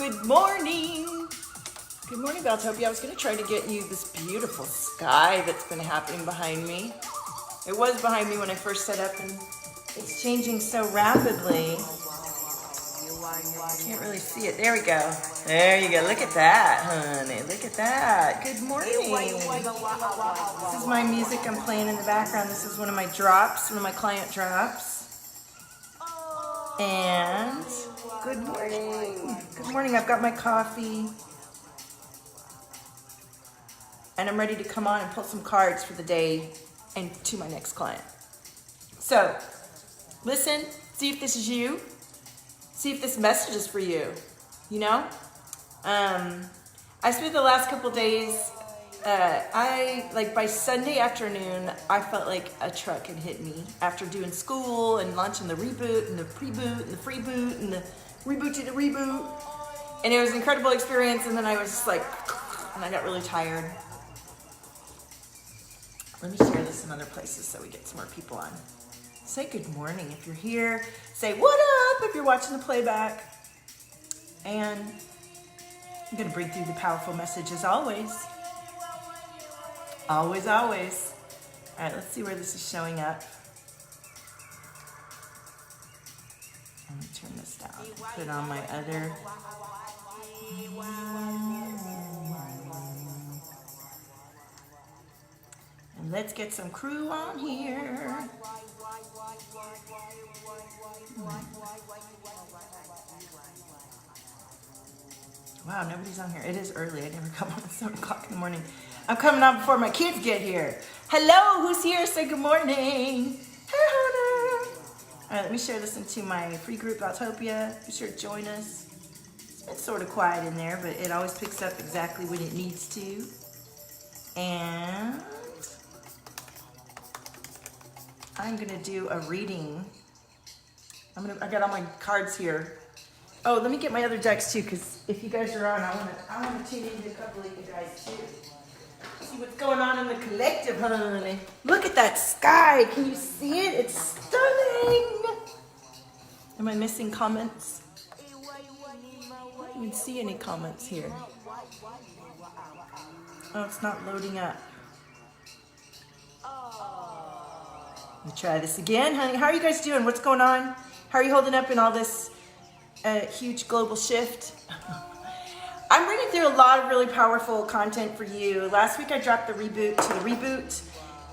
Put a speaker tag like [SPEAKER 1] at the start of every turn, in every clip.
[SPEAKER 1] Good morning. Good morning, Valtopia. I was going to try to get you this beautiful sky that's been happening behind me. It was behind me when I first set up, and it's changing so rapidly. Can't really see it. There we go. There you go. Look at that, honey. Look at that. Good morning. This is my music I'm playing in the background. This is one of my drops, one of my client drops. And good morning. Good morning. I've got my coffee. And I'm ready to come on and pull some cards for the day and to my next client. So, listen, see if this is you. See if this message is for you, you know? I spent the last couple days, by Sunday afternoon, I felt like a truck had hit me after doing school and launching the reboot and the pre-boot and the free boot and the reboot to the reboot. And it was an incredible experience, and then I was just like, and I got really tired. Let me share this in other places so we get some more people on. Say good morning if you're here. Say what up if you're watching the playback. And I'm going to bring through the powerful message as always. Always, always. All right, let's see where this is showing up. Let me turn this down. Put on my other. And let's get some crew on here. Wow, nobody's on here. It is early. I never come on at 7 o'clock in the morning. I'm coming on before my kids get here. Hello, who's here? Say good morning. Hey, Hunter. All right, let me share this into my free group, Valtopia. Be sure to join us. It's been sort of quiet in there, but it always picks up exactly when it needs to. And I'm gonna do a reading. I got all my cards here. Oh, let me get my other decks too, because if you guys are on, I wanna tune into a couple of you guys too. See what's going on in the collective, honey. Look at that sky. Can you see it? It's stunning. Am I missing comments? I don't even see any comments here. Oh, it's not loading up. Let me try this again, honey. How are you guys doing? What's going on? How are you holding up in all this huge global shift? I'm bringing through a lot of really powerful content for you. Last week I dropped the reboot to the reboot.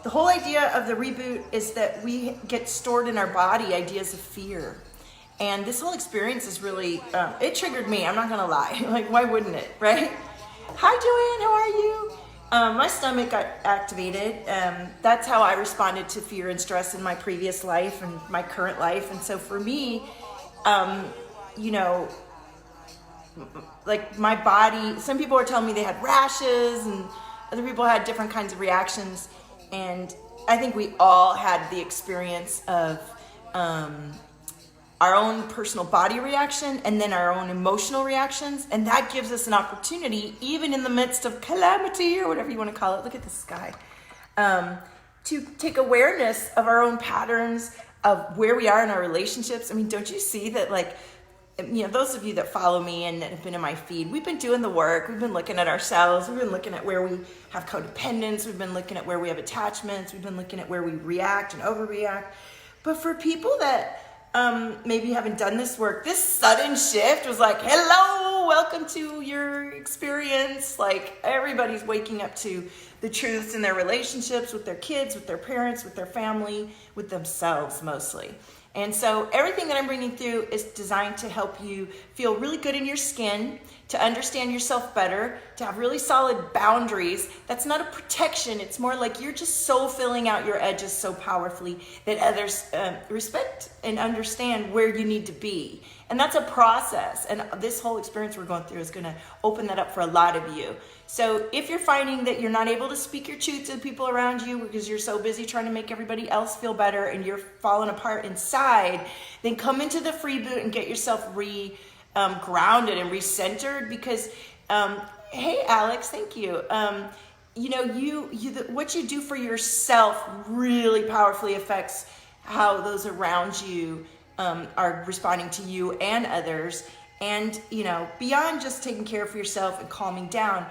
[SPEAKER 1] The whole idea of the reboot is that we get stored in our body ideas of fear. And this whole experience is really, it triggered me, I'm not gonna lie. Like, why wouldn't it, right? Hi, Joanne, how are you? My stomach got activated. That's how I responded to fear and stress in my previous life and my current life. And so for me, you know, like my body, some people were telling me they had rashes and other people had different kinds of reactions. And I think we all had the experience of our own personal body reaction and then our own emotional reactions. And that gives us an opportunity, even in the midst of calamity or whatever you want to call it, look at the sky, to take awareness of our own patterns, of where we are in our relationships. I mean, don't you see that, like, you know, those of you that follow me and that have been in my feed, we've been doing the work. We've been looking at ourselves. We've been looking at where we have codependence. We've been looking at where we have attachments. We've been looking at where we react and overreact. But for people that maybe haven't done this work, this sudden shift was like, hello, welcome to your experience. Like, everybody's waking up to the truths in their relationships with their kids, with their parents, with their family, with themselves mostly. And so everything that I'm bringing through is designed to help you feel really good in your skin, to understand yourself better, to have really solid boundaries. That's not a protection. It's more like you're just so filling out your edges so powerfully that others respect and understand where you need to be. And that's a process. And this whole experience we're going through is going to open that up for a lot of you. So if you're finding that you're not able to speak your truth to the people around you because you're so busy trying to make everybody else feel better and you're falling apart inside, then come into the free boot and get yourself grounded and recentered, because hey Alex, thank you. You know, what you do for yourself really powerfully affects how those around you are responding to you and others. And, you know, beyond just taking care of yourself and calming down,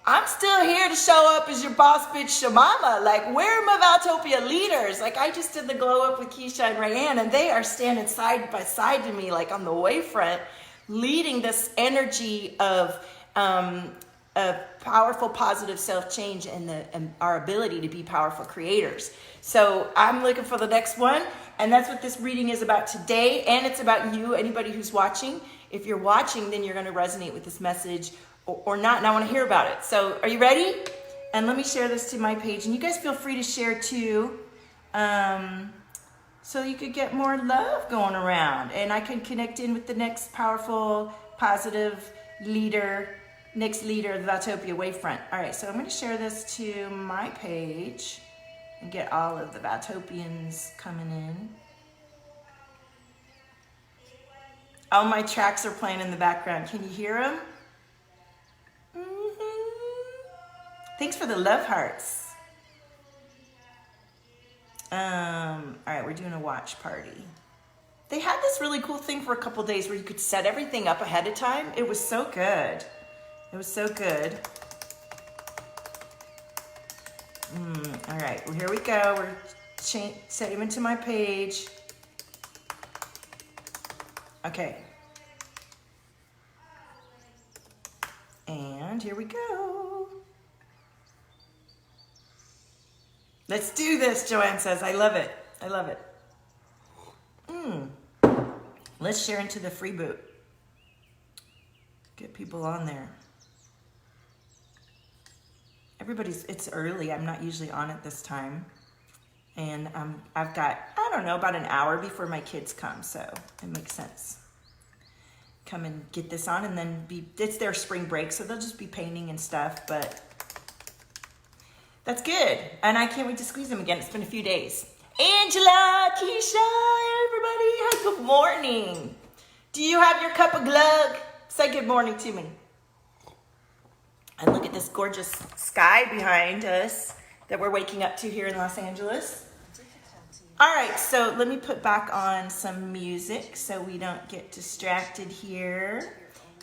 [SPEAKER 1] I'm still here to show up as your boss bitch Shamama. Like, where are my Valtopia leaders? Like, I just did the glow up with Keisha and Rayanne, and they are standing side by side to me, like on the wavefront, leading this energy of a powerful, positive self-change and our ability to be powerful creators. So I'm looking for the next one, and that's what this reading is about today, and it's about you, anybody who's watching. If you're watching, then you're going to resonate with this message or not, and I want to hear about it. So are you ready? And let me share this to my page, and you guys feel free to share too, so you could get more love going around, and I can connect in with the next powerful, positive leader, next leader of the Valtopia wavefront. All right, so I'm going to share this to my page and get all of the Valtopians coming in. All my tracks are playing in the background. Can you hear them? Thanks for the love hearts. All right, we're doing a watch party. They had this really cool thing for a couple days where you could set everything up ahead of time. It was so good. It was so good. All right, well, here we go. We're saving to my page. Okay. And here we go. Let's do this, Joanne says. I love it. I love it. Let's share into the free boot. Get people on there. It's early. I'm not usually on at this time. And I've got, I don't know, about an hour before my kids come, so it makes sense. Come and get this on, and then it's their spring break, so they'll just be painting and stuff, but that's good. And I can't wait to squeeze them again. It's been a few days. Angela, Keisha, everybody, good morning. Do you have your cup of glug? Say good morning to me. And look at this gorgeous sky behind us that we're waking up to here in Los Angeles. All right, so let me put back on some music so we don't get distracted here.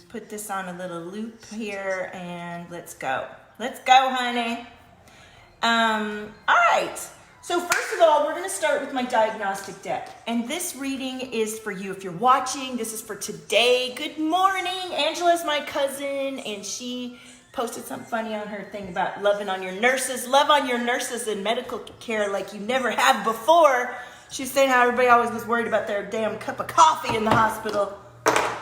[SPEAKER 1] Put this on a little loop here, and let's go. Let's go, honey. All right, so first of all, we're going to start with my diagnostic deck. And this reading is for you if you're watching. This is for today. Good morning. Angela's my cousin, and she posted something funny on her thing about loving on your nurses. Love on your nurses in medical care like you never have before. She's saying how everybody always was worried about their damn cup of coffee in the hospital.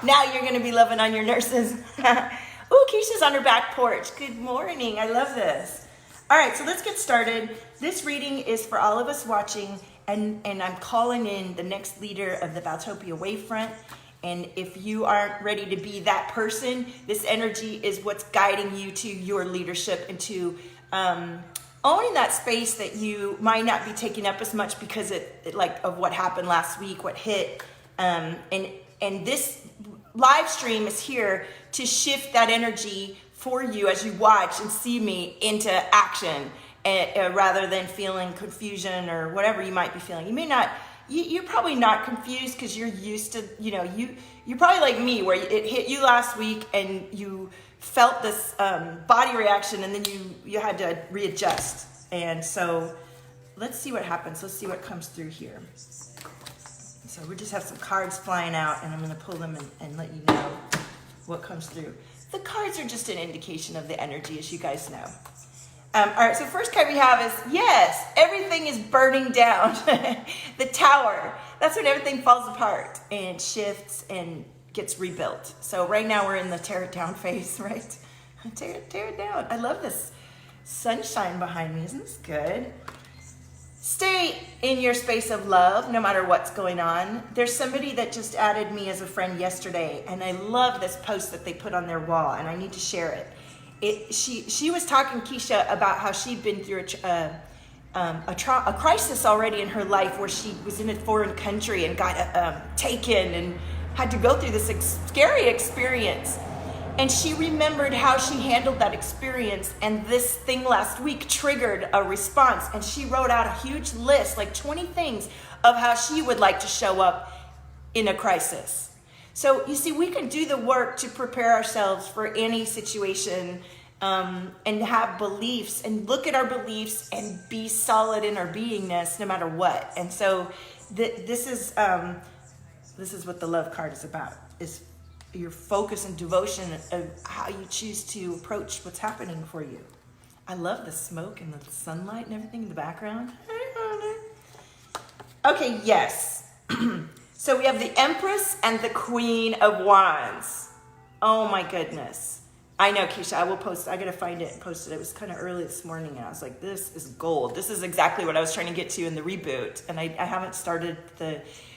[SPEAKER 1] Now you're going to be loving on your nurses. Ooh, Keisha's on her back porch. Good morning. I love this. All right, so let's get started. This reading is for all of us watching, and I'm calling in the next leader of the Valtopia wavefront. And if you aren't ready to be that person, this energy is what's guiding you to your leadership and to owning that space that you might not be taking up as much because of what happened last week, what hit. And this live stream is here to shift that energy for you as you watch and see me into action, rather than feeling confusion or whatever you might be feeling. You may not. You're probably not confused because you're used to, you're probably like me where it hit you last week and you felt this body reaction, and then you had to readjust. And so let's see what happens. Let's see what comes through here. So we just have some cards flying out, and I'm going to pull them and let you know what comes through. The cards are just an indication of the energy, as you guys know. All right, so first card we have is, yes, everything is burning down. The tower. That's when everything falls apart and shifts and gets rebuilt. So right now we're in the tear it down phase, right? Tear it down. I love this sunshine behind me. Isn't this good? Stay in your space of love, no matter what's going on. There's somebody that just added me as a friend yesterday, and I love this post that they put on their wall, and I need to share it. She was talking, Keisha, about how she'd been through a crisis already in her life where she was in a foreign country and got taken and had to go through this scary experience. And she remembered how she handled that experience, and this thing last week triggered a response, and she wrote out a huge list, like 20 things of how she would like to show up in a crisis. So you see, we can do the work to prepare ourselves for any situation, and have beliefs and look at our beliefs and be solid in our beingness no matter what. And so this is what the love card is about, is your focus and devotion of how you choose to approach what's happening for you. I love the smoke and the sunlight and everything in the background. Okay, yes. So we have the Empress and the Queen of Wands. Oh my goodness. I know, Keisha, I will post, I gotta find it and post it. It was kind of early this morning and I was like, this is gold. This is exactly what I was trying to get to in the reboot. And I haven't started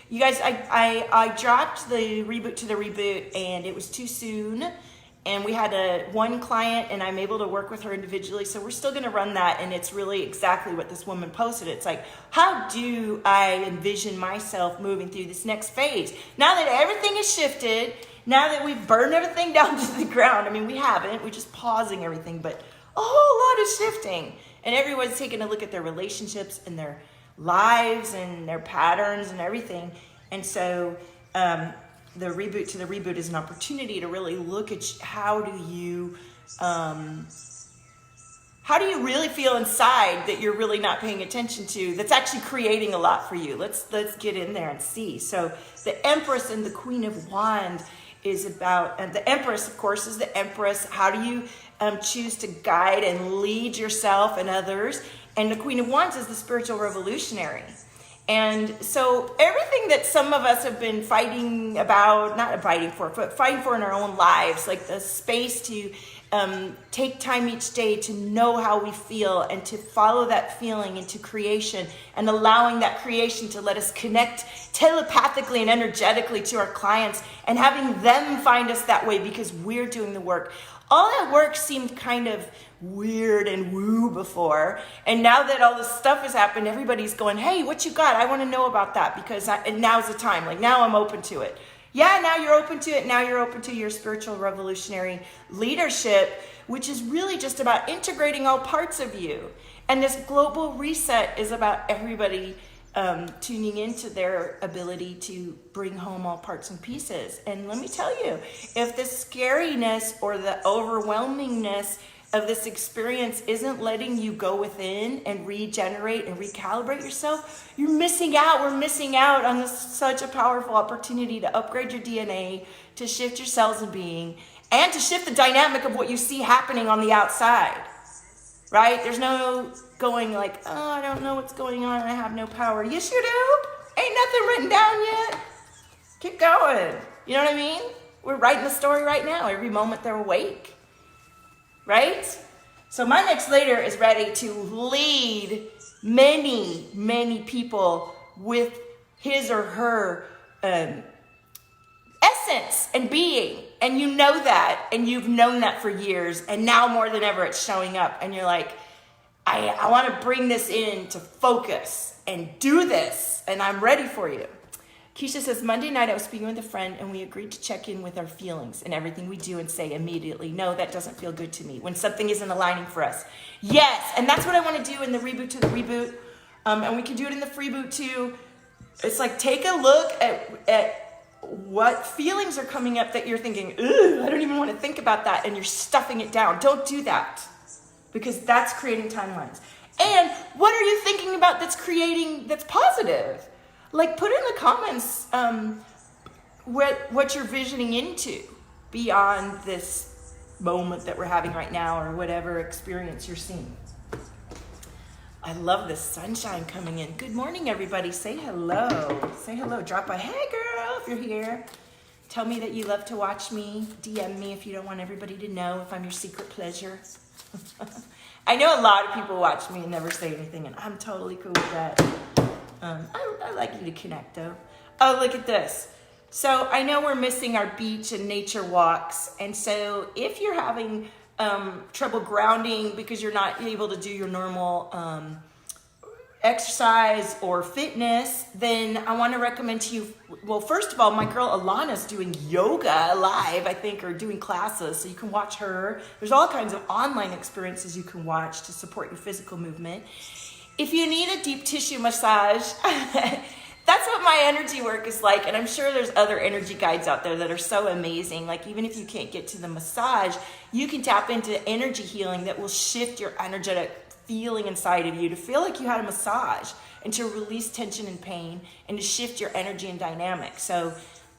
[SPEAKER 1] you guys, I dropped the reboot to the reboot and it was too soon. And we had one client and I'm able to work with her individually. So we're still gonna run that. And it's really exactly what this woman posted. It's like, how do I envision myself moving through this next phase? Now that everything is shifted, now that we've burned everything down to the ground, I mean, we haven't, we're just pausing everything, but a whole lot is shifting. And everyone's taking a look at their relationships and their lives and their patterns and everything. And so the reboot to the reboot is an opportunity to really look at how do you really feel inside that you're really not paying attention to, that's actually creating a lot for you. Let's get in there and see. So the Empress and the Queen of Wands is about, and the Empress, of course, is the Empress. How do you choose to guide and lead yourself and others? And the Queen of Wands is the spiritual revolutionary. And so everything that some of us have been fighting about, not fighting for, but fighting for in our own lives, like the space to take time each day to know how we feel and to follow that feeling into creation, and allowing that creation to let us connect telepathically and energetically to our clients and having them find us that way because we're doing the work. All that work seemed kind of weird and woo before. And now that all this stuff has happened, everybody's going, hey, what you got? I want to know about that because and now's the time. Like now I'm open to it. Yeah, now you're open to it. Now you're open to your spiritual revolutionary leadership, which is really just about integrating all parts of you. And this global reset is about everybody tuning into their ability to bring home all parts and pieces. And let me tell you, if the scariness or the overwhelmingness of this experience isn't letting you go within and regenerate and recalibrate yourself, you're missing out. We're missing out on such a powerful opportunity to upgrade your DNA, to shift your cells of being, and to shift the dynamic of what you see happening on the outside, right? There's no going like, oh, I don't know what's going on. I have no power. Yes, you do. Ain't nothing written down yet. Keep going. You know what I mean? We're writing the story right now, every moment they're awake. Right? So my next leader is ready to lead many, many people with his or her essence and being. And you know that, and you've known that for years, and now more than ever it's showing up. And you're like, I want to bring this in to focus and do this, and I'm ready for you. Keisha says, Monday night I was speaking with a friend and we agreed to check in with our feelings and everything we do and say immediately, no, that doesn't feel good to me, when something isn't aligning for us. Yes, and that's what I want to do in the reboot to the reboot. And we can do it in the freeboot too. It's like, take a look at what feelings are coming up that you're thinking, ugh, I don't even want to think about that, and you're stuffing it down. Don't do that, because that's creating timelines. And what are you thinking about that's positive? Like, put in the comments what you're visioning into beyond this moment that we're having right now, or whatever experience you're seeing. I love the sunshine coming in. Good morning, everybody. Say hello. Say hello. Drop a hey, girl, if you're here. Tell me that you love to watch me. DM me if you don't want everybody to know, if I'm your secret pleasure. I know a lot of people watch me and never say anything, and I'm totally cool with that. I like you to connect, though. Oh, look at this. So I know we're missing our beach and nature walks. And so if you're having trouble grounding because you're not able to do your normal exercise or fitness, then I want to recommend to you, well, first of all, my girl Alana's doing yoga live, I think, or doing classes. So you can watch her. There's all kinds of online experiences you can watch to support your physical movement. If you need a deep tissue massage, that's what my energy work is like. And I'm sure there's other energy guides out there that are so amazing. Like even if you can't get to the massage, you can tap into energy healing that will shift your energetic feeling inside of you to feel like you had a massage and to release tension and pain and to shift your energy and dynamic. So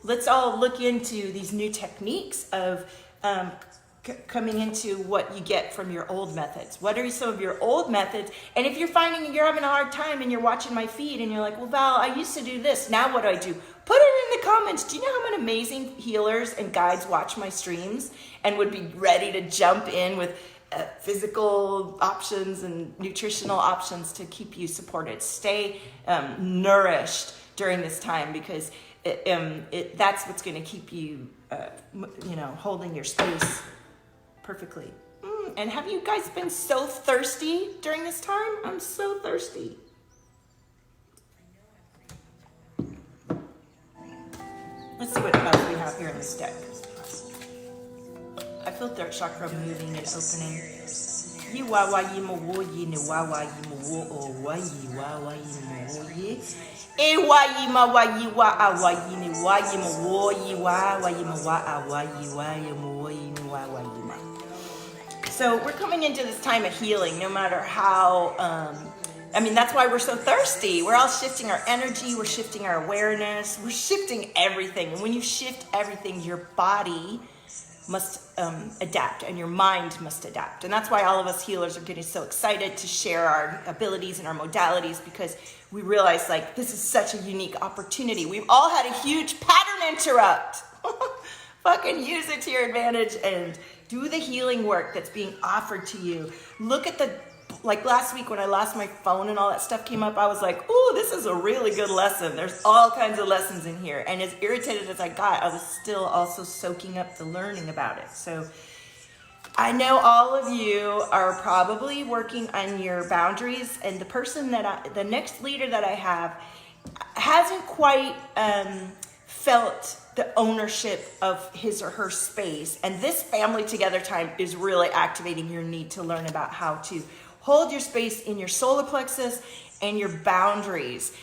[SPEAKER 1] let's all look into these new techniques of coming into what you get from your old methods. What are some of your old methods? And if you're finding you're having a hard time and you're watching my feed and you're like, well, Val, I used to do this. Now what do? Put it in the comments. Do you know how many amazing healers and guides watch my streams and would be ready to jump in with physical options and nutritional options to keep you supported? Stay nourished during this time, because that's what's going to keep you, holding your space perfectly. And have you guys been so thirsty during this time? I'm so thirsty. Let's see what else we have here in this deck. I feel third chakra moving and opening. Yi wa wa yi mo wo yi ni wa wa yi mo wo o wa yi mo wo yi. E wa yi ma wa yi wa a wa yi ni wa yi mo wo yi wa yi mo wa a wa yi mo wo yi ni wa yi ma. So we're coming into this time of healing, no matter how, that's why we're so thirsty. We're all shifting our energy, we're shifting our awareness, we're shifting everything. And when you shift everything, your body must adapt and your mind must adapt. And that's why all of us healers are getting so excited to share our abilities and our modalities, because we realize like this is such a unique opportunity. We've all had a huge pattern interrupt. Fucking use it to your advantage and do the healing work that's being offered to you. Look at like last week when I lost my phone and all that stuff came up, I was like, ooh, this is a really good lesson. There's all kinds of lessons in here. And as irritated as I got, I was still also soaking up the learning about it. So I know all of you are probably working on your boundaries, and the next leader that I have hasn't quite felt the ownership of his or her space. And this family together time is really activating your need to learn about how to hold your space in your solar plexus and your boundaries.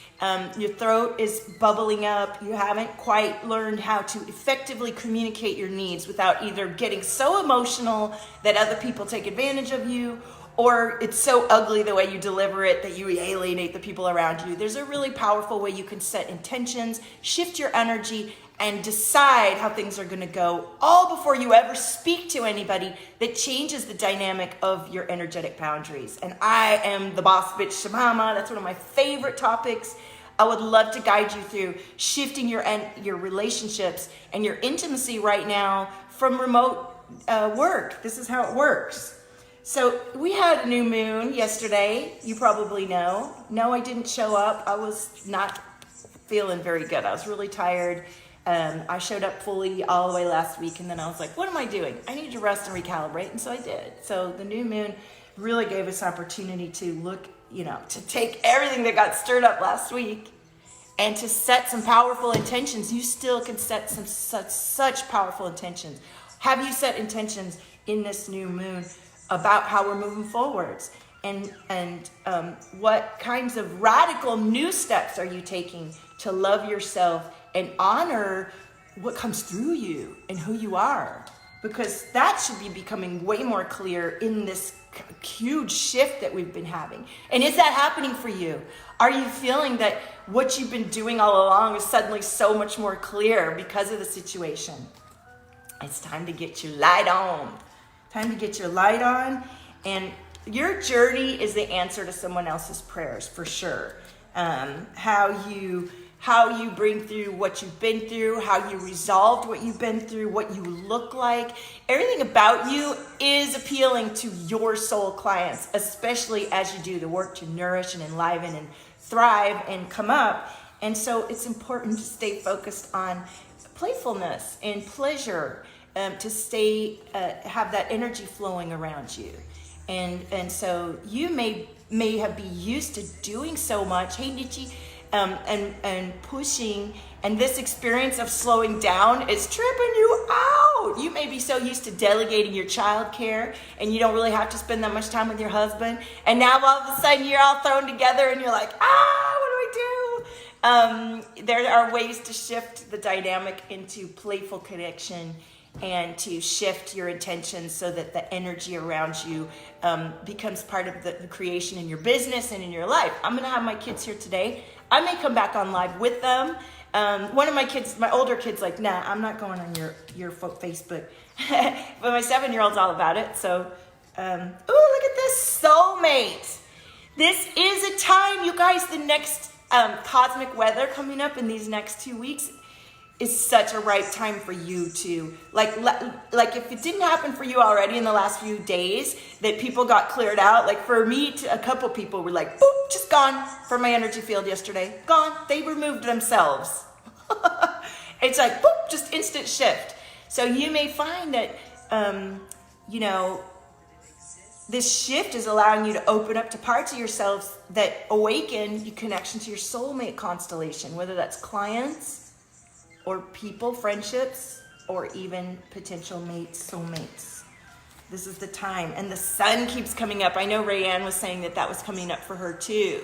[SPEAKER 1] Your throat is bubbling up. You haven't quite learned how to effectively communicate your needs without either getting so emotional that other people take advantage of you, or it's so ugly the way you deliver it that you alienate the people around you. There's a really powerful way you can set intentions, shift your energy, and decide how things are going to go, all before you ever speak to anybody, that changes the dynamic of your energetic boundaries. And I am the boss bitch Shamama. That's one of my favorite topics. I would love to guide you through shifting your relationships and your intimacy right now from remote work. This is how it works. So we had a new moon yesterday. You probably know. No, I didn't show up. I was not feeling very good. I was really tired. I showed up fully all the way last week, and then I was like, what am I doing? I need to rest and recalibrate, and so I did. So the new moon really gave us opportunity to look, to take everything that got stirred up last week and to set some powerful intentions. You still can set some such powerful intentions. Have you set intentions in this new moon about how we're moving forwards? And what kinds of radical new steps are you taking to love yourself and honor what comes through you and who you are? Because that should be becoming way more clear in this huge shift that we've been having. And is that happening for you? Are you feeling that what you've been doing all along is suddenly so much more clear because of the situation? It's time to get your light on. Time to get your light on. And your journey is the answer to someone else's prayers, for sure. How you bring through what you've been through, how you resolved what you've been through, what you look like. Everything about you is appealing to your soul clients, especially as you do the work to nourish and enliven and thrive and come up. And so it's important to stay focused on playfulness and pleasure, to stay, have that energy flowing around you. And so you may have been used to doing so much, hey Nietzsche, and pushing, and this experience of slowing down is tripping you out. You may be so used to delegating your childcare, and you don't really have to spend that much time with your husband. And now all of a sudden you're all thrown together, and you're like, what do I do? There are ways to shift the dynamic into playful connection and to shift your intention so that the energy around you becomes part of the creation in your business and in your life. I'm going to have my kids here today. I may come back on live with them. One of my kids, my older kid's like, nah, I'm not going on your Facebook. But my 7-year-old's all about it. So, oh, look at this, soulmate. This is a time, you guys, the next cosmic weather coming up in these next 2 weeks is such a right time for you to, like if it didn't happen for you already in the last few days, that people got cleared out. Like for me, a couple people were like, boop, just gone from my energy field yesterday. Gone. They removed themselves. It's like, boop, just instant shift. So you may find that, this shift is allowing you to open up to parts of yourselves that awaken your connection to your soulmate constellation, whether that's clients or people, friendships, or even potential mates, soulmates. This is the time. And the sun keeps coming up. I know Rayanne was saying that was coming up for her too.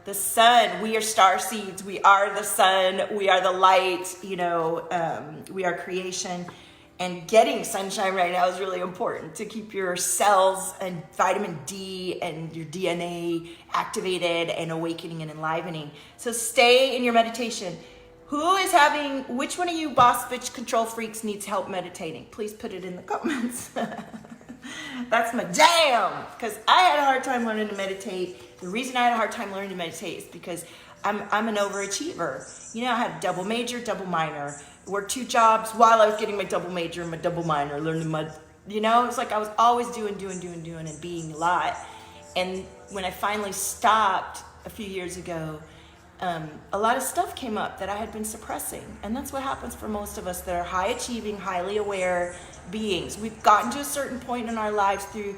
[SPEAKER 1] The sun, we are star seeds. We are the sun. We are the light. We are creation. And getting sunshine right now is really important to keep your cells and vitamin D and your DNA activated and awakening and enlivening. So stay in your meditation. Which one of you boss bitch control freaks needs help meditating? Please put it in the comments. That's my jam. Because I had a hard time learning to meditate. The reason I had a hard time learning to meditate is because I'm an overachiever. I had double major, double minor. Worked 2 jobs while I was getting my double major and my double minor, learning it's like I was always doing and being a lot. And when I finally stopped a few years ago, a lot of stuff came up that I had been suppressing. And that's what happens for most of us that are high achieving, highly aware beings. We've gotten to a certain point in our lives through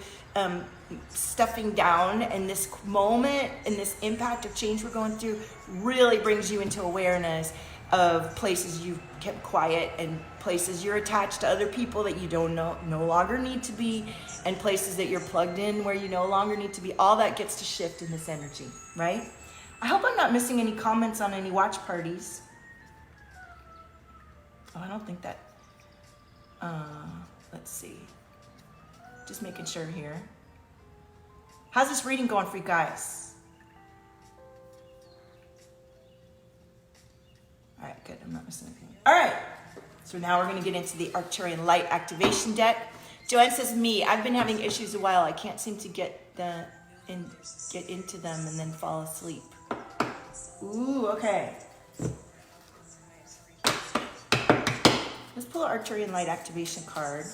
[SPEAKER 1] stuffing down, and this moment and this impact of change we're going through really brings you into awareness of places you've kept quiet and places you're attached to other people that you no longer need to be, and places that you're plugged in where you no longer need to be. All that gets to shift in this energy, right? I hope I'm not missing any comments on any watch parties. Oh, I don't think that. Let's see. Just making sure here. How's this reading going for you guys? All right, good. I'm not missing anything. All right. So now we're going to get into the Arcturian Light Activation deck. Joanne says, I've been having issues a while. I can't seem to get into them and then fall asleep. Ooh, okay. Let's pull an Arcturian Light Activation card.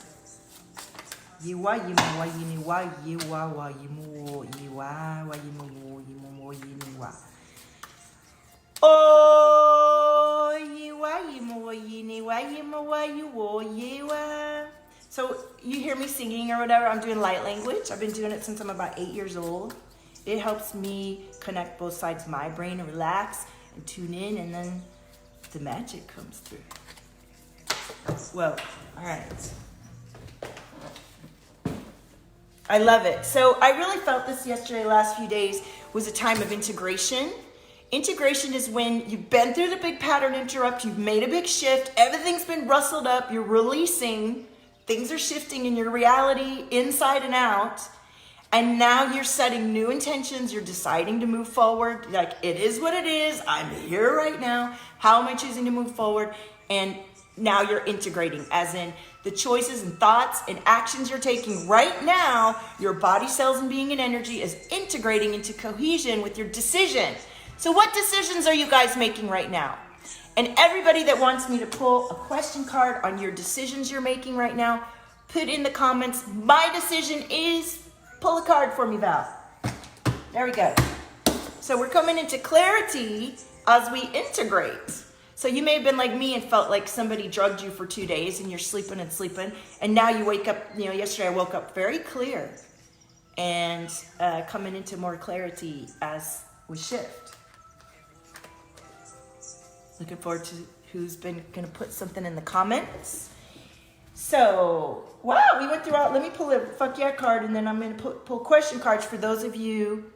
[SPEAKER 1] So you hear me singing or whatever, I'm doing light language. I've been doing it since I'm about 8 years old. It helps me connect both sides of my brain and relax and tune in, and then the magic comes through. Well, all right. I love it. So I really felt this yesterday, last few days, was a time of integration. Integration is when you've been through the big pattern interrupt, you've made a big shift, everything's been rustled up, you're releasing, things are shifting in your reality inside and out, and now you're setting new intentions, you're deciding to move forward, like it is what it is, I'm here right now, how am I choosing to move forward? And now you're integrating, as in the choices and thoughts and actions you're taking right now, your body cells and being and energy is integrating into cohesion with your decision. So what decisions are you guys making right now? And everybody that wants me to pull a question card on your decisions you're making right now, put in the comments, my decision is, pull a card for me, Val. There we go. So we're coming into clarity as we integrate. So you may have been like me and felt like somebody drugged you for 2 days and you're sleeping, and now you wake up, yesterday I woke up very clear and coming into more clarity as we shift. Looking forward to who's been going to put something in the comments. So, wow, we went through let me pull a fuck yeah card, and then I'm going to pull question cards for those of you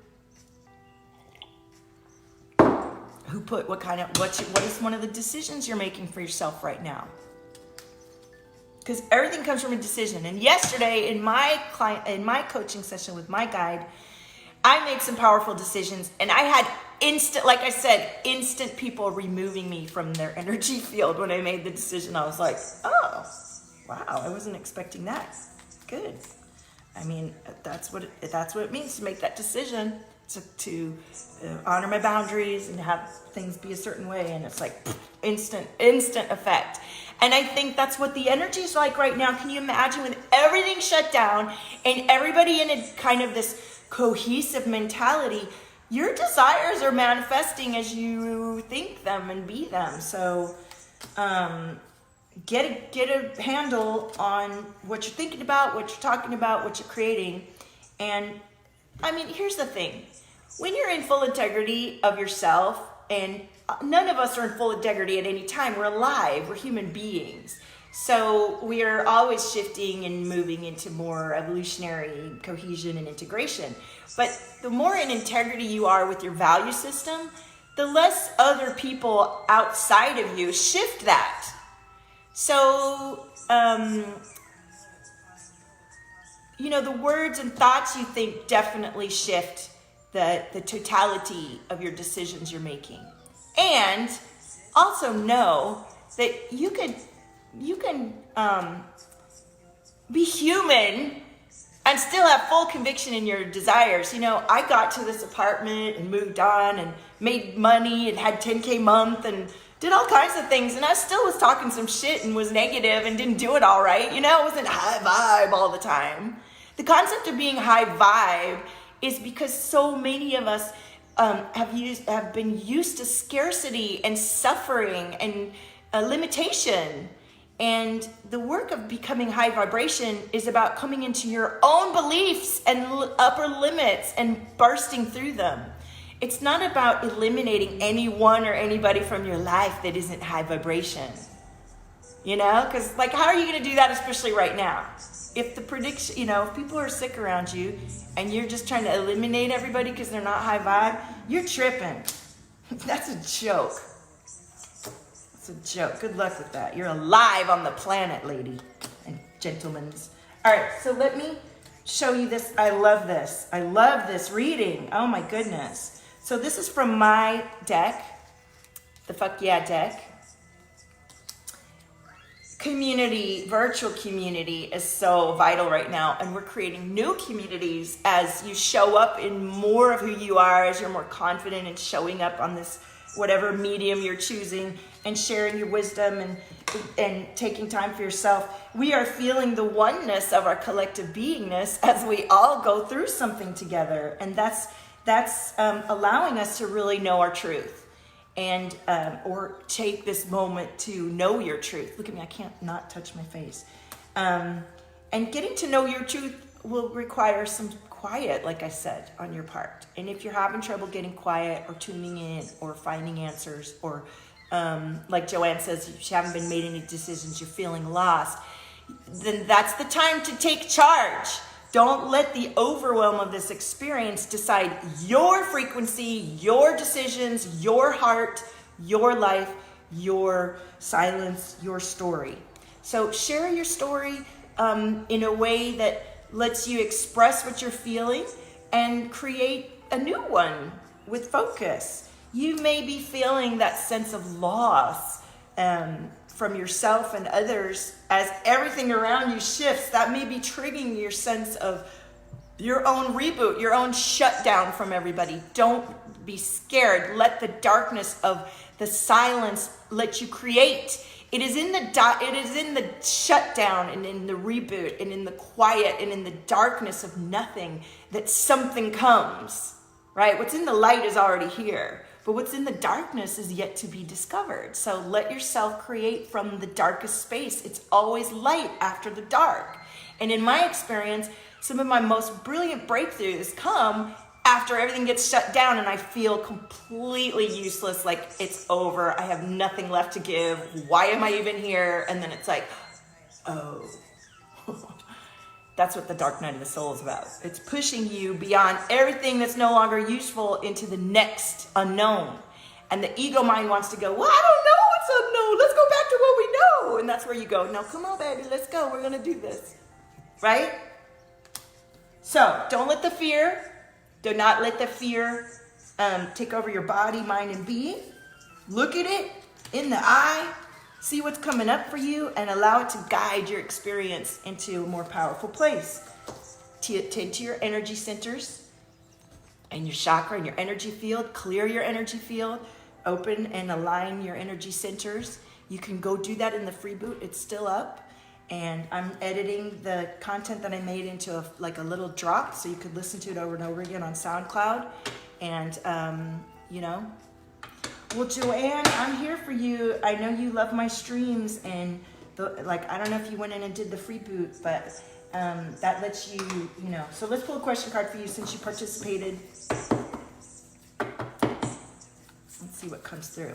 [SPEAKER 1] what is one of the decisions you're making for yourself right now? Because everything comes from a decision. And yesterday in my coaching session with my guide, I made some powerful decisions, and I had instant people removing me from their energy field when I made the decision. I was like, oh, wow, I wasn't expecting that. Good. I mean, that's what it means to make that decision, to honor my boundaries and have things be a certain way. And it's like instant effect. And I think that's what the energy is like right now. Can you imagine when everything shut down and everybody in a kind of this cohesive mentality? Your desires are manifesting as you think them and be them. So get a handle on what you're thinking about, what you're talking about, what you're creating. And I mean, here's the thing. When you're in full integrity of yourself, and none of us are in full integrity at any time. We're alive. We're human beings. So we are always shifting and moving into more evolutionary cohesion and integration. But the more in integrity you are with your value system, the less other people outside of you shift that. So, the words and thoughts you think definitely shift the totality of your decisions you're making. And also know that you can be human and still have full conviction in your desires. I got to this apartment and moved on and made money and had 10K a month and did all kinds of things, and I still was talking some shit and was negative and didn't do it all right. It wasn't high vibe all the time. The concept of being high vibe is because so many of us have been used to scarcity and suffering and limitation. And the work of becoming high vibration is about coming into your own beliefs and upper limits and bursting through them. It's not about eliminating anyone or anybody from your life that isn't high vibration. Because how are you going to do that, especially right now? If the prediction, if people are sick around you and you're just trying to eliminate everybody because they're not high vibe, you're tripping. That's a joke. It's a joke. Good luck with that. You're alive on the planet, lady and gentlemen. All right, so let me show you this. I love this. I love this reading. Oh my goodness. So this is from my deck, the Fuck Yeah deck. Virtual community is so vital right now, and we're creating new communities as you show up in more of who you are, as you're more confident in showing up on this whatever medium you're choosing and sharing your wisdom and taking time for yourself. We are feeling the oneness of our collective beingness as we all go through something together, and that's allowing us to really know our truth. And or take this moment to know your truth. Look at me, I can't not touch my face. And getting to know your truth will require some quiet, like I said, on your part. And if you're having trouble getting quiet or tuning in or finding answers, or like Joanne says, if you haven't been made any decisions, you're feeling lost, then that's the time to take charge. Don't let the overwhelm of this experience decide your frequency, your decisions, your heart, your life, your silence, your story. So share your story in a way that lets you express what you're feeling and create a new one with focus. You may be feeling that sense of loss from yourself and others as everything around you shifts. That may be triggering your sense of your own reboot, your own shutdown from everybody. Don't be scared. Let the darkness of the silence let you create. It is in the shutdown and in the reboot and in the quiet and in the darkness of nothing that something comes, right? What's in the light is already here. But what's in the darkness is yet to be discovered. So let yourself create from the darkest space. It's always light after the dark. And in my experience, some of my most brilliant breakthroughs come after everything gets shut down and I feel completely useless, like it's over. I have nothing left to give. Why am I even here? And then it's like, oh. That's what the dark night of the soul is about. It's pushing you beyond everything that's no longer useful into the next unknown. And the ego mind wants to go, well, I don't know what's unknown. Let's go back to what we know. And that's where you go, no, come on, baby, let's go. We're going to do this. Right? So don't let the fear, do not let the fear take over your body, mind, and being. Look at it in the eye. See what's coming up for you and allow it to guide your experience into a more powerful place. Tend to your energy centers and your chakra and your energy field. Clear your energy field. Open and align your energy centers. You can go do that in the free boot. It's still up. And I'm editing the content that I made into a little drop so you could listen to it over and over again on SoundCloud. And, you know, well, Joanne, I'm here for you. I know you love my streams, and I don't know if you went in and did the free boot, but that lets you, you know. So let's pull a question card for you since you participated. Let's see what comes through.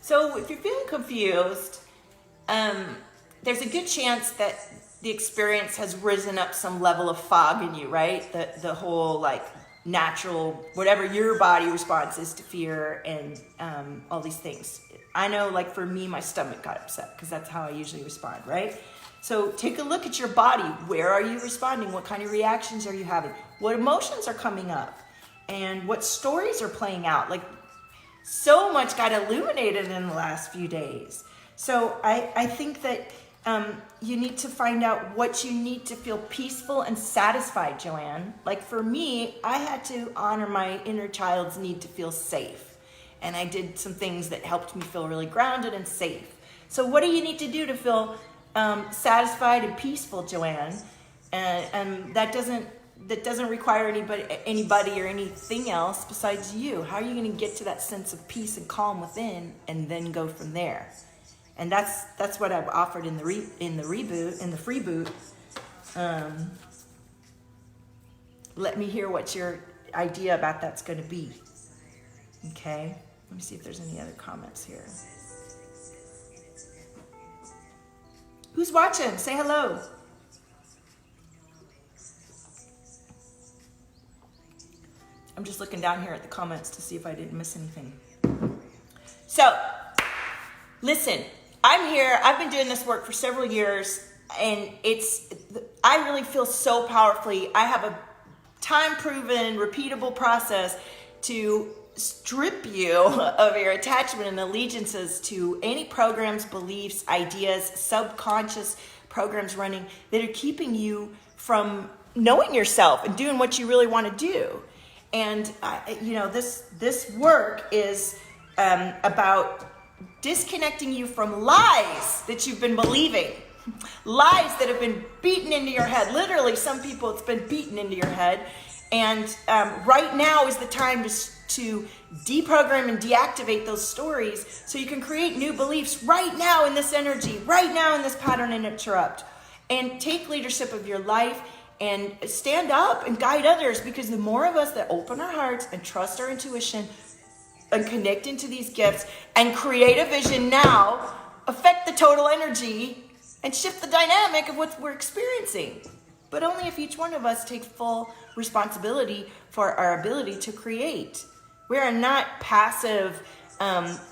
[SPEAKER 1] So if you're feeling confused, there's a good chance that the experience has risen up some level of fog in you, right? The whole like natural, whatever your body response is to fear and all these things. I know, like for me, my stomach got upset because that's how I usually respond, right? So take a look at your body. Where are you responding? What kind of reactions are you having? What emotions are coming up? And what stories are playing out? Like, so much got illuminated in the last few days. So I think that you need to find out what you need to feel peaceful and satisfied, Joanne. Like for me, I had to honor my inner child's need to feel safe. And I did some things that helped me feel really grounded and safe. So what do you need to do to feel satisfied and peaceful, Joanne? And that doesn't require anybody or anything else besides you. How are you going to get to that sense of peace and calm within, and then go from there? And that's what I've offered in the free boot. Let me hear what your idea about that's going to be. Okay, let me see if there's any other comments here. Who's watching? Say hello. I'm just looking down here at the comments to see if I didn't miss anything. So, listen, I'm here. I've been doing this work for several years, and I really feel so powerfully. I have a time-proven, repeatable process to strip you of your attachment and allegiances to any programs, beliefs, ideas, subconscious programs running that are keeping you from knowing yourself and doing what you really want to do. And, you know, this work is about disconnecting you from lies that you've been believing, lies that have been beaten into your head. Literally, some people, it's been beaten into your head. And right now is the time to deprogram and deactivate those stories so you can create new beliefs right now in this energy, right now in this pattern and interrupt. And take leadership of your life and stand up and guide others, because the more of us that open our hearts and trust our intuition and connect into these gifts and create a vision now, affect the total energy and shift the dynamic of what we're experiencing. But only if each one of us takes full responsibility for our ability to create. We are not passive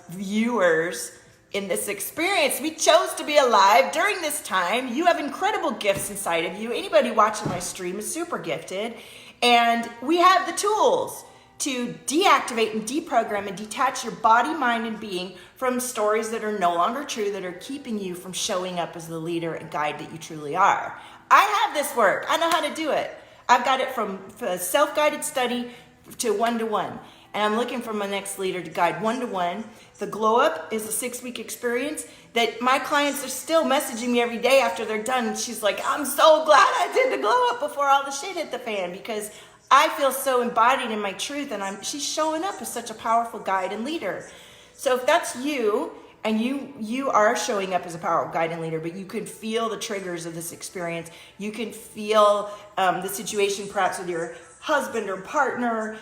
[SPEAKER 1] viewers in this experience. We chose to be alive during this time. You have incredible gifts inside of you. Anybody watching my stream is super gifted. And we have the tools to deactivate and deprogram and detach your body, mind, and being from stories that are no longer true, that are keeping you from showing up as the leader and guide that you truly are. I have this work. I know how to do it. I've got it from self-guided study to one-to-one. And I'm looking for my next leader to guide one-to-one. The Glow Up is a 6-week experience that my clients are still messaging me every day after they're done. She's like, I'm so glad I did the Glow Up before all the shit hit the fan, because I feel so embodied in my truth, and she's showing up as such a powerful guide and leader. So if that's you, and you are showing up as a powerful guide and leader, but you can feel the triggers of this experience. You can feel the situation perhaps with your husband or partner,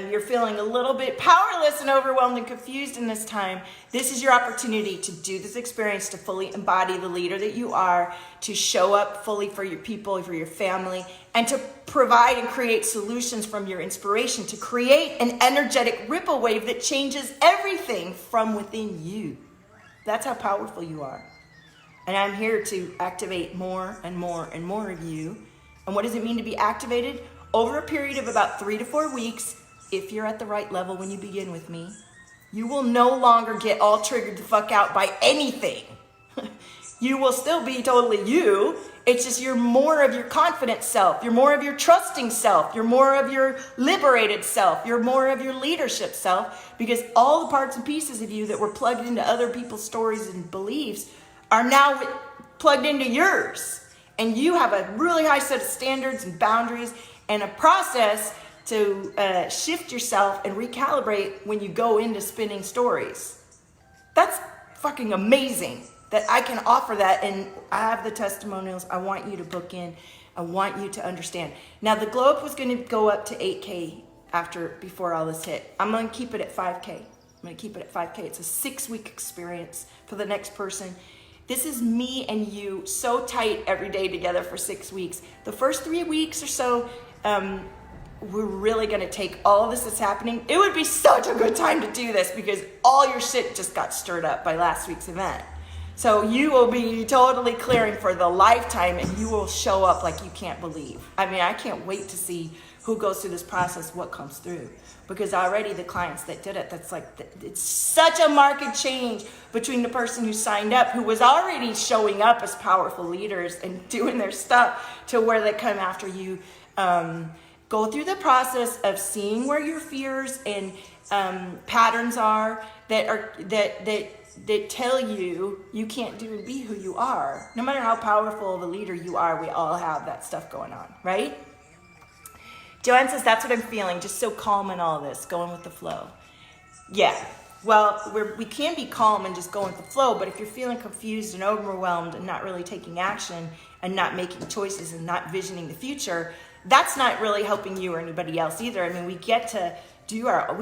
[SPEAKER 1] you're feeling a little bit powerless and overwhelmed and confused in this time, this is your opportunity to do this experience, to fully embody the leader that you are, to show up fully for your people, for your family, and to provide and create solutions from your inspiration, to create an energetic ripple wave that changes everything from within you. That's how powerful you are. And I'm here to activate more and more and more of you. And what does it mean to be activated? Over a period of about 3 to 4 weeks, if you're at the right level when you begin with me, you will no longer get all triggered the fuck out by anything. You will still be totally you. It's just you're more of your confident self. You're more of your trusting self. You're more of your liberated self. You're more of your leadership self, because all the parts and pieces of you that were plugged into other people's stories and beliefs are now plugged into yours. And you have a really high set of standards and boundaries and a process to shift yourself and recalibrate when you go into spinning stories. That's fucking amazing that I can offer that, and I have the testimonials. I want you to book in. I want you to understand. Now, the glow up was going to go up to 8K before all this hit. I'm going to keep it at 5K. I'm going to keep it at 5K. It's a 6-week experience for the next person. This is me and you so tight every day together for 6 weeks. The first 3 weeks or so, we're really gonna take all of this that's happening. It would be such a good time to do this because all your shit just got stirred up by last week's event. So you will be totally clearing for the lifetime, and you will show up like you can't believe. I mean, I can't wait to see who goes through this process, what comes through. Because already the clients that did it, that's like, it's such a marked change between the person who signed up, who was already showing up as powerful leaders and doing their stuff, to where they come after you, go through the process of seeing where your fears and patterns are that tell you can't do and be who you are. No matter how powerful of a leader you are, we all have that stuff going on, right? Joanne says, that's what I'm feeling, just so calm in all this, going with the flow. Yeah, well, we can be calm and just go with the flow, but if you're feeling confused and overwhelmed and not really taking action and not making choices and not visioning the future, that's not really helping you or anybody else either. I mean, we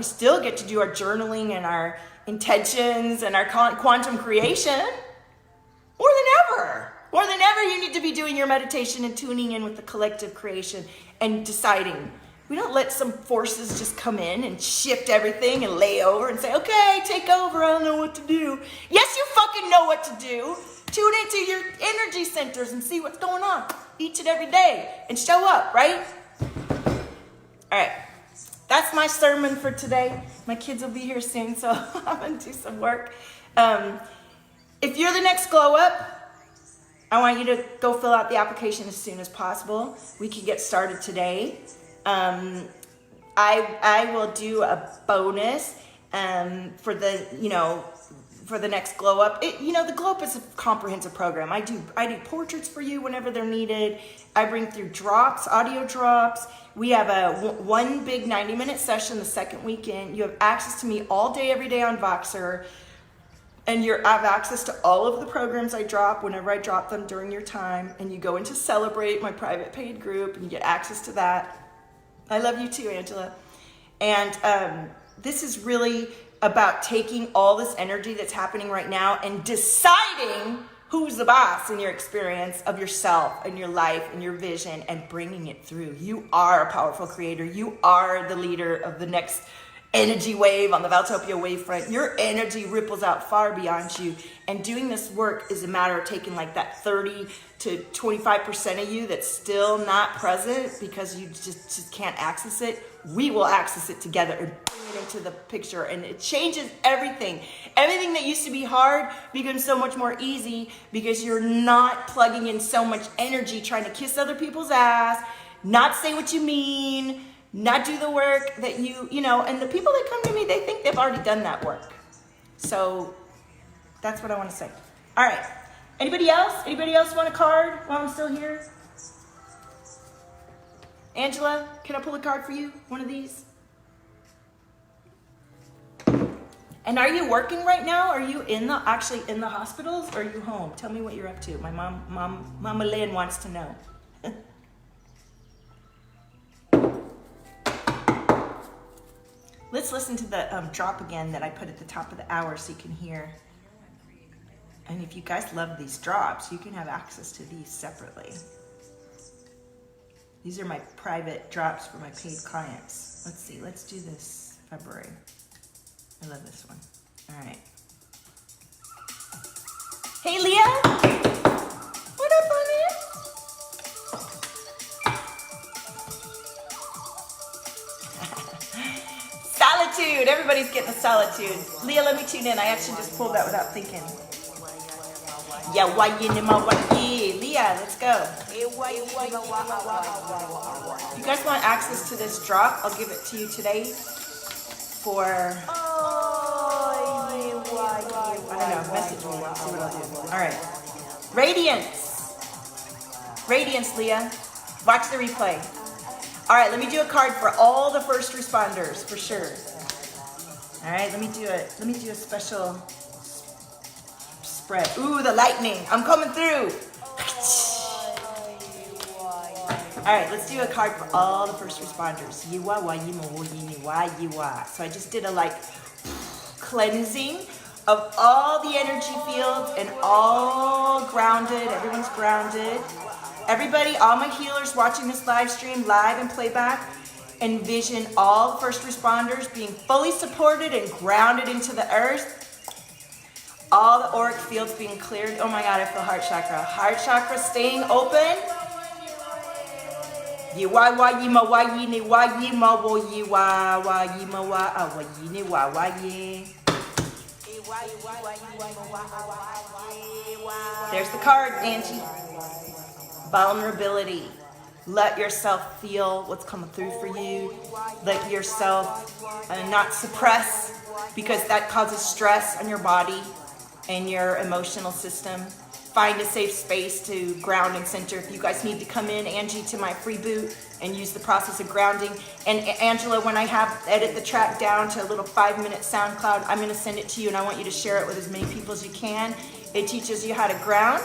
[SPEAKER 1] still get to do our journaling and our intentions and our quantum creation. More than ever, you need to be doing your meditation and tuning in with the collective creation and deciding. We don't let some forces just come in and shift everything and lay over and say, okay, take over, I don't know what to do. Yes, you fucking know what to do. Tune into your energy centers and see what's going on each and every day and show up, right? All right, that's my sermon for today. My kids will be here soon, so I'm gonna do some work. If you're the next glow up, I want you to go fill out the application as soon as possible. We can get started today. I will do a bonus for the next glow up. The glow up is a comprehensive program. I do portraits for you whenever they're needed. I bring through drops, audio drops. We have one big 90-minute session the second weekend. You have access to me all day, every day on Voxer. And I have access to all of the programs I drop whenever I drop them during your time. And you go into Celebrate, my private paid group, and you get access to that. I love you too, Angela. And this is really about taking all this energy that's happening right now and deciding who's the boss in your experience of yourself and your life and your vision, and bringing it through. You are a powerful creator. You are the leader of the next energy wave on the Valtopia wavefront. Your energy ripples out far beyond you. And doing this work is a matter of taking like that 30 to 25% of you that's still not present because you just can't access it. We will access it together and bring it into the picture, and it changes everything. Everything that used to be hard becomes so much more easy because you're not plugging in so much energy trying to kiss other people's ass, not say what you mean, not do the work that and the people that come to me, they think they've already done that work. So that's what I want to say. All right. Anybody else? Anybody else want a card while I'm still here? Angela, can I pull a card for you? One of these? And are you working right now? Are you actually in the hospitals, or are you home? Tell me what you're up to. My Mama Lynn wants to know. let's listen to the drop again that I put at the top of the hour so you can hear. And if you guys love these drops, you can have access to these separately. These are my private drops for my paid clients. Let's see, let's do this February. I love this one. All right. Hey, Leah. What up, honey? Solitude. Everybody's getting a solitude. Leah, let me tune in. I actually just pulled that without thinking. Yeah, Leah, let's go. If you guys want access to this drop, I'll give it to you today for, I don't know, message me. Let's see what I'll do. All right. Radiance, Leah. Watch the replay. All right, let me do a card for all the first responders, for sure. All right, let me do a special spread. Ooh, the lightning. I'm coming through. All right, let's do a card for all the first responders. So I just did a cleansing of all the energy fields and all grounded. Everyone's grounded. Everybody, all my healers watching this live stream, live and playback, envision all first responders being fully supported and grounded into the earth. All the auric fields being cleared. Oh my God, I feel heart chakra. Heart chakra staying open. There's the card, Angie. Vulnerability. Let yourself feel what's coming through for you. Let yourself not suppress, because that causes stress on your body and your emotional system. Find a safe space to ground and center. If you guys need to come in, Angie, to my free boot and use the process of grounding. And Angela, when I edit the track down to a little 5-minute SoundCloud, I'm gonna send it to you and I want you to share it with as many people as you can. It teaches you how to ground,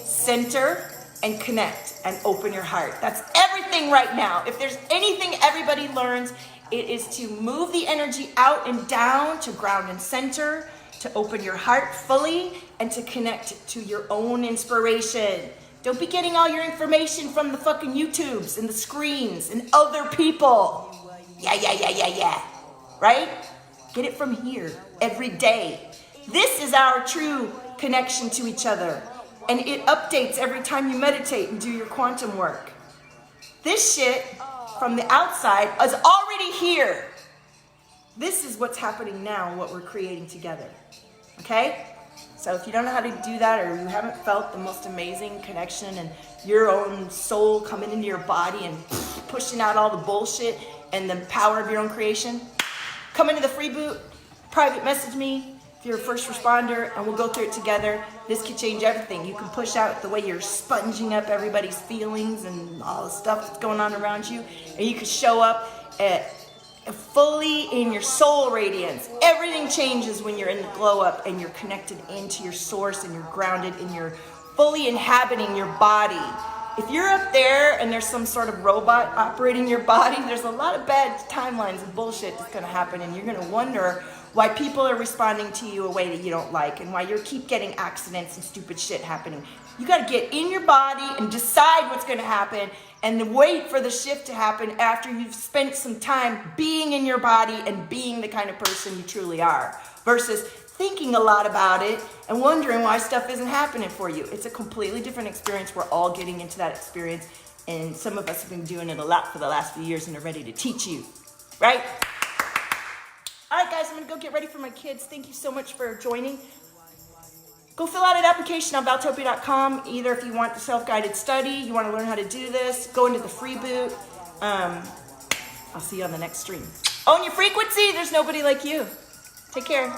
[SPEAKER 1] center, and connect and open your heart. That's everything right now. If there's anything everybody learns, it is to move the energy out and down, to ground and center, to open your heart fully, and to connect to your own inspiration. Don't be getting all your information from the fucking YouTubes and the screens and other people. Yeah. Right? Get it from here every day. This is our true connection to each other. And it updates every time you meditate and do your quantum work. This shit from the outside is already here. This is what's happening now and what we're creating together. Okay? So if you don't know how to do that, or you haven't felt the most amazing connection and your own soul coming into your body and pushing out all the bullshit and the power of your own creation, come into the free boot, private message me if you're a first responder, and we'll go through it together. This could change everything. You can push out the way you're sponging up everybody's feelings and all the stuff that's going on around you, and you could show up fully in your soul radiance. Everything changes when you're in the glow up and you're connected into your source and you're grounded and you're fully inhabiting your body. If you're up there and there's some sort of robot operating your body, there's a lot of bad timelines and bullshit that's going to happen, and you're going to wonder why people are responding to you a way that you don't like, and why you keep getting accidents and stupid shit happening. You got to get in your body and decide what's going to happen, and then wait for the shift to happen after you've spent some time being in your body and being the kind of person you truly are, versus thinking a lot about it and wondering why stuff isn't happening for you. It's a completely different experience. We're all getting into that experience, and some of us have been doing it a lot for the last few years and are ready to teach you, right? All right, guys, I'm going to go get ready for my kids. Thank you so much for joining. Go fill out an application on Valtopia.com. Either if you want the self-guided study, you want to learn how to do this, go into the free boot. I'll see you on the next stream. Own your frequency. There's nobody like you. Take care.